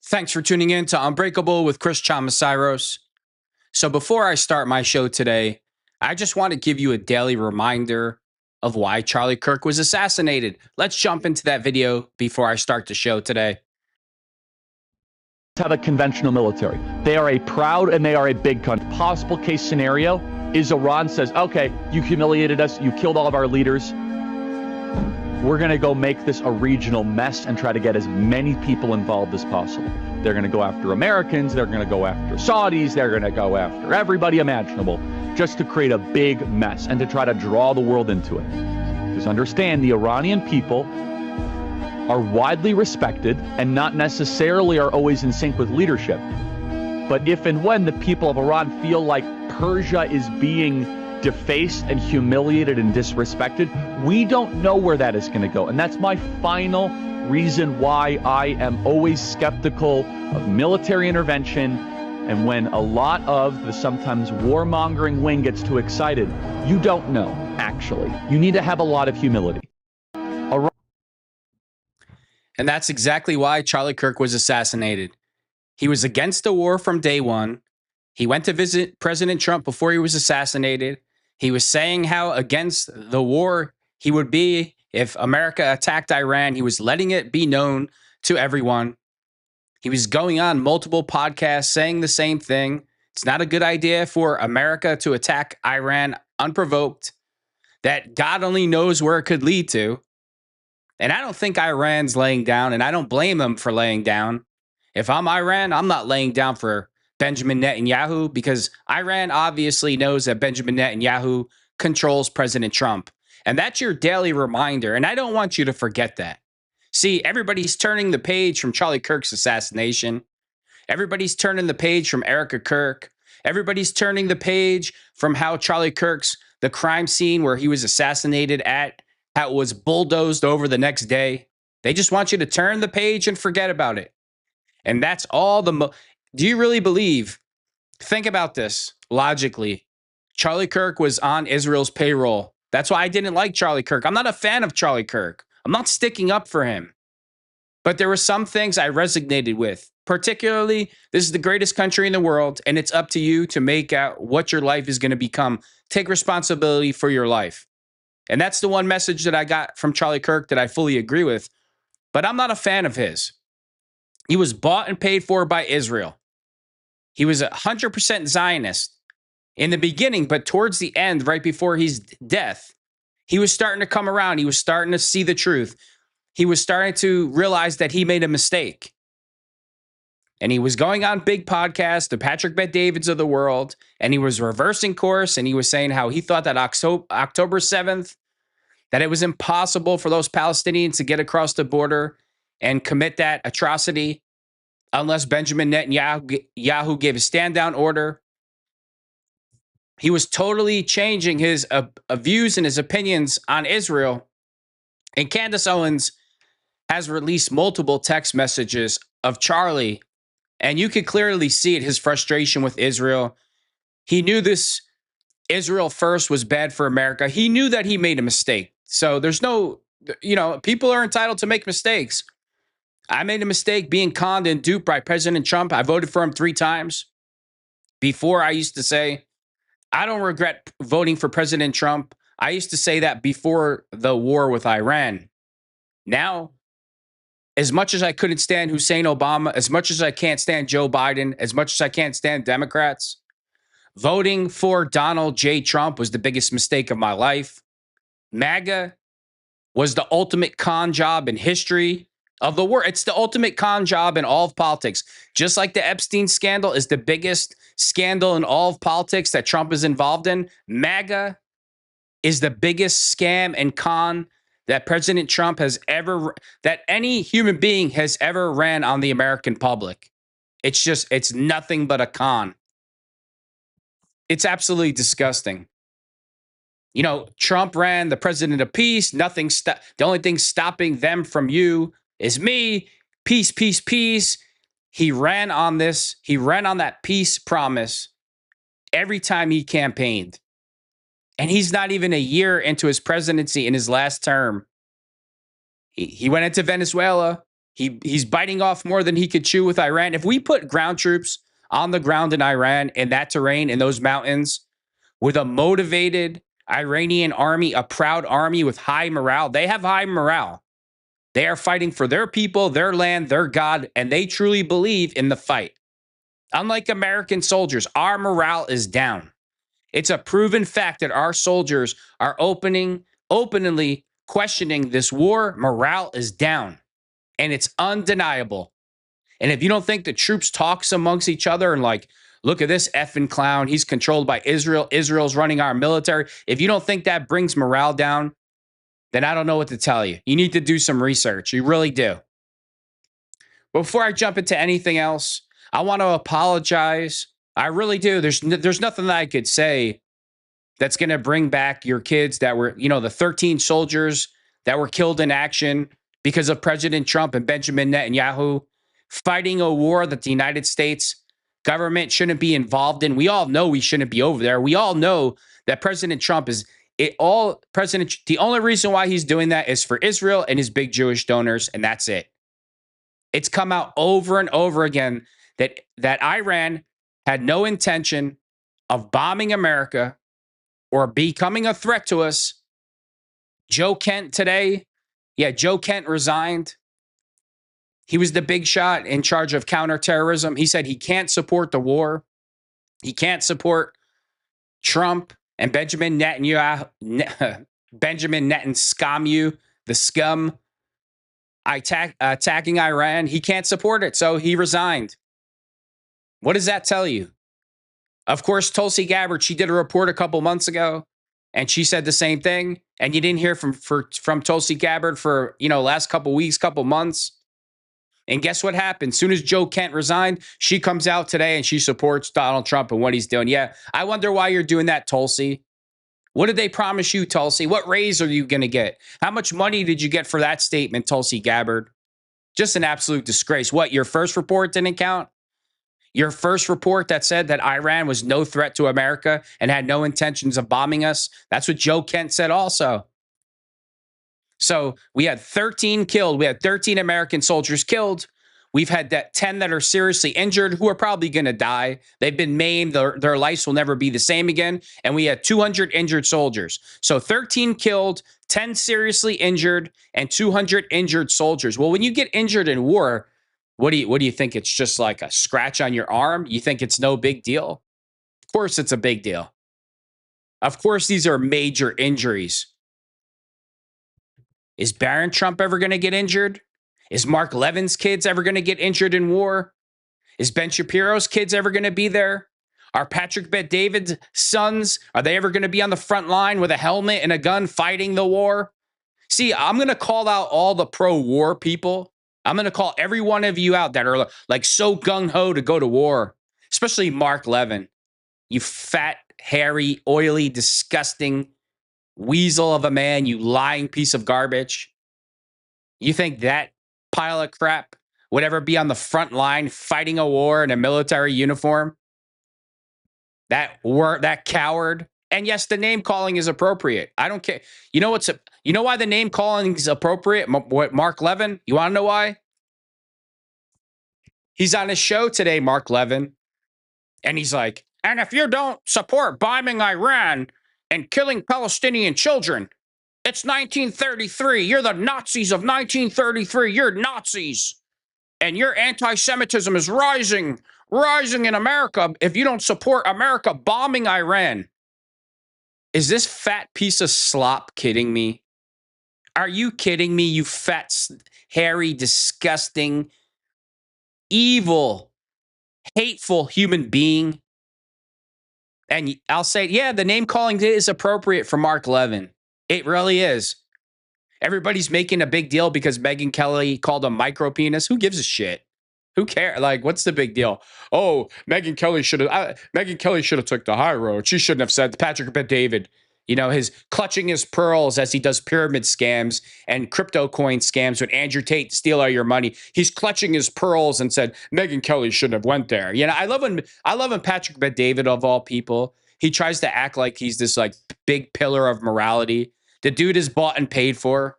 Thanks for tuning in to Unbreakable with Chris Chamasiros. So before I start my show today, I just want to give you a daily reminder of why Charlie Kirk was assassinated. Let's jump into that video before I start the show today. Have a conventional military. They are a proud and they are a big country. Possible case scenario is Iran says, okay, you humiliated us, you killed all of our leaders. We're going to go make this a regional mess and try to get as many people involved as possible. They're going to go after Americans, they're going to go after Saudis, they're going to go after everybody imaginable just to create a big mess and to try to draw the world into it. Because understand, the Iranian people are widely respected and not necessarily are always in sync with leadership. But if and when the people of Iran feel like Persia is being defaced and humiliated and disrespected, we don't know where that is going to go. And that's my final reason why I am always skeptical of military intervention. And when a lot of the sometimes warmongering wing gets too excited, you don't know, actually. You need to have a lot of humility. And that's exactly why Charlie Kirk was assassinated. He was against the war from day one. He went to visit President Trump before he was assassinated. He was saying how against the war he would be if America attacked Iran. He was letting it be known to everyone. He was going on multiple podcasts saying the same thing. It's not a good idea for America to attack Iran unprovoked, that God only knows where it could lead to. And I don't think Iran's laying down, and I don't blame them for laying down. If I'm Iran, I'm not laying down for Benjamin Netanyahu, because Iran obviously knows that Benjamin Netanyahu controls President Trump. And that's your daily reminder. And I don't want you to forget that. See, everybody's turning the page from Charlie Kirk's assassination. Everybody's turning the page from Erica Kirk. Everybody's turning the page from how Charlie Kirk's, the crime scene where he was assassinated at, how it was bulldozed over the next day. They just want you to turn the page and forget about it. And that's all the... Do you really believe, think about this logically, Charlie Kirk was on Israel's payroll? That's why I didn't like Charlie Kirk. I'm not a fan of Charlie Kirk. I'm not sticking up for him. But there were some things I resonated with. Particularly, this is the greatest country in the world, and it's up to you to make out what your life is going to become. Take responsibility for your life. And that's the one message that I got from Charlie Kirk that I fully agree with. But I'm not a fan of his. He was bought and paid for by Israel. He was 100% Zionist in the beginning, but towards the end, right before his death, he was starting to come around. He was starting to see the truth. He was starting to realize that he made a mistake. And he was going on big podcasts, the Patrick Bet-Davids of the world, and he was reversing course, and he was saying how he thought that October 7th, that it was impossible for those Palestinians to get across the border and commit that atrocity unless Benjamin Netanyahu gave a stand-down order. He was totally changing his views and his opinions on Israel. And Candace Owens has released multiple text messages of Charlie, and you could clearly see it, his frustration with Israel. He knew this Israel first was bad for America. He knew that he made a mistake. So there's no, people are entitled to make mistakes. I made a mistake being conned and duped by President Trump. I voted for him 3 times. Before, I used to say, I don't regret voting for President Trump. I used to say that before the war with Iran. Now, as much as I couldn't stand Hussein Obama, as much as I can't stand Joe Biden, as much as I can't stand Democrats, voting for Donald J. Trump was the biggest mistake of my life. MAGA was the ultimate con job in history of the world. It's the ultimate con job in all of politics. Just like the Epstein scandal is the biggest scandal in all of politics that Trump is involved in, MAGA is the biggest scam and con that President Trump has ever, that any human being has ever ran on the American public. It's nothing but a con. It's absolutely disgusting. Trump ran the president of peace. The only thing stopping them from you is me. Peace, peace, peace. He ran on this. He ran on that peace promise every time he campaigned. And he's not even a year into his presidency in his last term. He went into Venezuela. He's biting off more than he could chew with Iran. If we put ground troops on the ground in Iran, in that terrain, in those mountains, with a motivated Iranian army, a proud army with high morale, they have high morale. They are fighting for their people, their land, their God, and they truly believe in the fight. Unlike American soldiers, our morale is down. It's a proven fact that our soldiers are openly questioning this war. Morale is down, and it's undeniable. And if you don't think the troops talks amongst each other and like, look at this effing clown, he's controlled by Israel, Israel's running our military. If you don't think that brings morale down, then I don't know what to tell you. You need to do some research. You really do. Before I jump into anything else, I want to apologize. I really do. There's nothing that I could say that's going to bring back your kids that were, the 13 soldiers that were killed in action because of President Trump and Benjamin Netanyahu fighting a war that the United States government shouldn't be involved in. We all know we shouldn't be over there. We all know that President Trump is the only reason why he's doing that is for Israel and his big Jewish donors, and that's it. It's come out over and over again that Iran had no intention of bombing America or becoming a threat to us. Joe Kent today, Joe Kent resigned. He was the big shot in charge of counterterrorism. He said he can't support the war. He can't support Trump and Benjamin Netanyahu, Benjamin Netanyahu, the scum, attacking Iran. He can't support it, so he resigned. What does that tell you? Of course, Tulsi Gabbard, she did a report a couple months ago, and she said the same thing. And you didn't hear from Tulsi Gabbard for last couple weeks, couple months. And guess what happened? As soon as Joe Kent resigned, she comes out today and she supports Donald Trump and what he's doing. Yeah, I wonder why you're doing that, Tulsi. What did they promise you, Tulsi? What raise are you going to get? How much money did you get for that statement, Tulsi Gabbard? Just an absolute disgrace. What, your first report didn't count? Your first report that said that Iran was no threat to America and had no intentions of bombing us? That's what Joe Kent said also. So we had 13 killed. We had 13 American soldiers killed. We've had 10 that are seriously injured who are probably going to die. They've been maimed. Their lives will never be the same again. And we had 200 injured soldiers. So 13 killed, 10 seriously injured, and 200 injured soldiers. Well, when you get injured in war, what do you think? It's just like a scratch on your arm? You think it's no big deal? Of course it's a big deal. Of course these are major injuries. Is Barron Trump ever going to get injured? Is Mark Levin's kids ever going to get injured in war? Is Ben Shapiro's kids ever going to be there? Are Patrick Bet-David's sons, are they ever going to be on the front line with a helmet and a gun fighting the war? See, I'm going to call out all the pro-war people. I'm going to call every one of you out that are like so gung-ho to go to war, especially Mark Levin. You fat, hairy, oily, disgusting weasel of a man, you lying piece of garbage. You think that pile of crap would ever be on the front line fighting a war in a military uniform? That coward. And yes, the name calling is appropriate. I don't care. You know why the name calling is appropriate? What, Mark Levin? You want to know why? He's on his show today, Mark Levin, and he's like, and if you don't support bombing Iran and killing Palestinian children, it's 1933. You're the Nazis of 1933. You're Nazis. And your anti-Semitism is rising in America if you don't support America bombing Iran. Is this fat piece of slop kidding me? Are you kidding me, you fat, hairy, disgusting, evil, hateful human being? And I'll say, yeah, the name calling is appropriate for Mark Levin. It really is. Everybody's making a big deal because Megyn Kelly called him micro penis. Who gives a shit? Who cares? Like, what's the big deal? Oh, Megyn Kelly should have took the high road. She shouldn't have said Patrick Bet-David. His clutching his pearls as he does pyramid scams and crypto coin scams with Andrew Tate to steal all your money. He's clutching his pearls and said Megyn Kelly shouldn't have went there. I love when Patrick Bet-David, of all people, he tries to act like he's this like big pillar of morality. The dude is bought and paid for.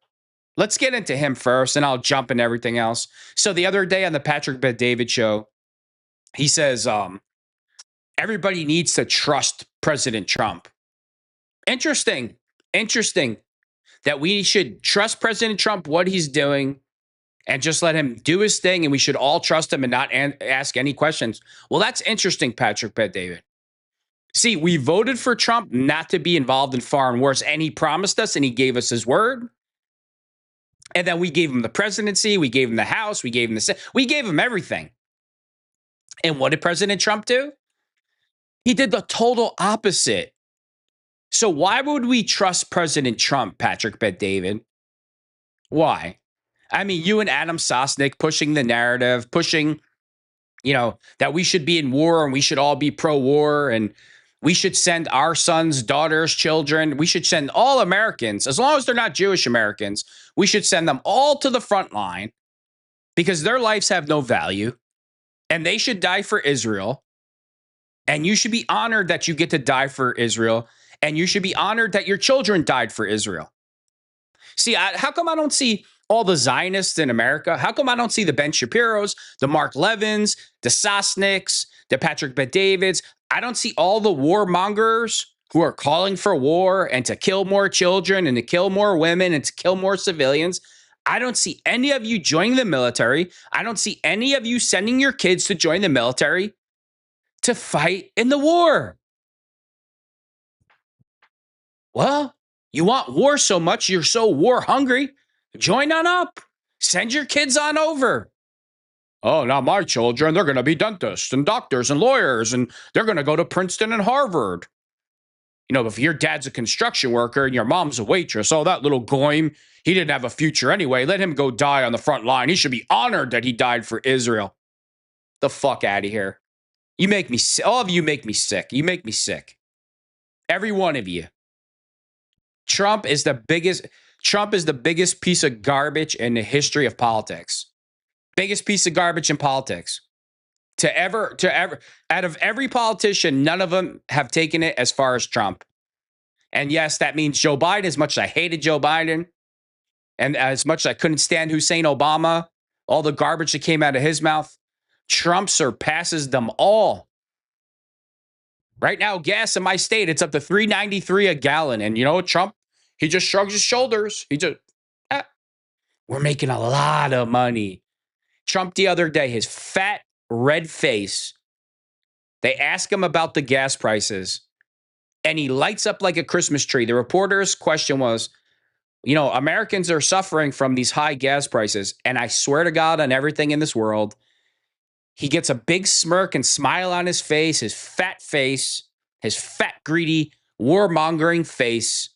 Let's get into him first, and I'll jump into everything else. So the other day on the Patrick Bet-David show, he says everybody needs to trust President Trump. Interesting that we should trust President Trump, what he's doing, and just let him do his thing, and we should all trust him and not ask any questions. Well, that's interesting, Patrick Bet-David. See, we voted for Trump not to be involved in foreign wars, and he promised us and he gave us his word. And then we gave him the presidency, we gave him the House, we gave him the Senate, we gave him everything. And what did President Trump do? He did the total opposite. So why would we trust President Trump, Patrick Bet-David? Why? I mean, you and Adam Sosnick pushing the narrative, pushing, that we should be in war and we should all be pro-war and we should send our sons, daughters, children. We should send all Americans, as long as they're not Jewish Americans, we should send them all to the front line because their lives have no value and they should die for Israel. And you should be honored that you get to die for Israel. And you should be honored that your children died for Israel. See, how come I don't see all the Zionists in America? How come I don't see the Ben Shapiros, the Mark Levins, the Sosnicks, the Patrick Bet-Davids? I don't see all the warmongers who are calling for war and to kill more children and to kill more women and to kill more civilians. I don't see any of you joining the military. I don't see any of you sending your kids to join the military to fight in the war. Well, you want war so much, you're so war hungry, join on up. Send your kids on over. Oh, now my children, they're going to be dentists and doctors and lawyers, and they're going to go to Princeton and Harvard. If your dad's a construction worker and your mom's a waitress, oh, that little goyim, he didn't have a future anyway. Let him go die on the front line. He should be honored that he died for Israel. The fuck out of here. You make me sick. All of you make me sick. You make me sick. Every one of you. Trump is the biggest piece of garbage in the history of politics. Biggest piece of garbage in politics. To ever, out of every politician, none of them have taken it as far as Trump. And yes, that means Joe Biden, as much as I hated Joe Biden, and as much as I couldn't stand Hussein Obama, all the garbage that came out of his mouth, Trump surpasses them all. Right now, gas in my state, it's up to $3.93 a gallon. And Trump, he just shrugs his shoulders. We're making a lot of money. Trump the other day, his fat red face, they ask him about the gas prices and he lights up like a Christmas tree. The reporter's question was, Americans are suffering from these high gas prices. And I swear to God on everything in this world, he gets a big smirk and smile on his fat, greedy, warmongering face.